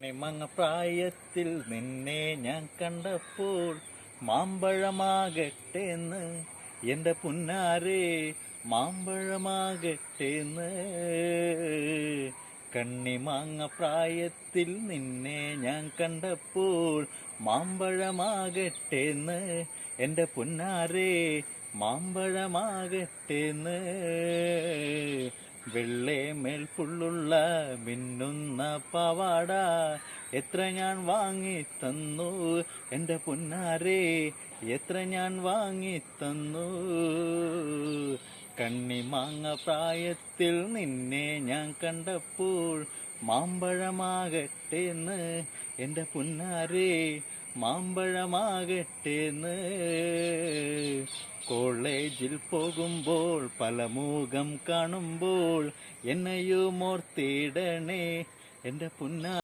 മങ്ങ പ്രായത്തിൽ നിന്നെ ഞാൻ കണ്ടപ്പോൾ മാമ്പഴമാകട്ടേന്ന് എന്റെ പുന്നാരേ, മാമ്പഴമാകട്ടേന്ന്. കണ്ണിമാങ്ങ പ്രായത്തിൽ നിന്നെ ഞാൻ കണ്ടപ്പോൾ മാമ്പഴമാകട്ടേന്ന് എന്റെ പുന്നാരേ, മാമ്പഴമാകട്ടേന്ന്. വെള്ളേമേൽ പുള്ളുള്ള മിന്നുന്ന പാവാട എത്ര ഞാൻ വാങ്ങി തന്നു എന്റെ പുന്നാരേ, എത്ര ഞാൻ വാങ്ങി തന്നു. കണ്ണിമാങ്ങ പ്രായത്തിൽ നിന്നെ ഞാൻ കണ്ടപ്പോൾ മാമ്പഴമാകട്ടേന്ന് എന്റെ പുന്നാരേ, മാമ്പഴമാകട്ടേന്ന്. കോളേജിൽ പോകുമ്പോൾ പല മുഖം കാണുമ്പോൾ എന്നെയും ഓർത്തിടണേ എന്റെ പുന്നാ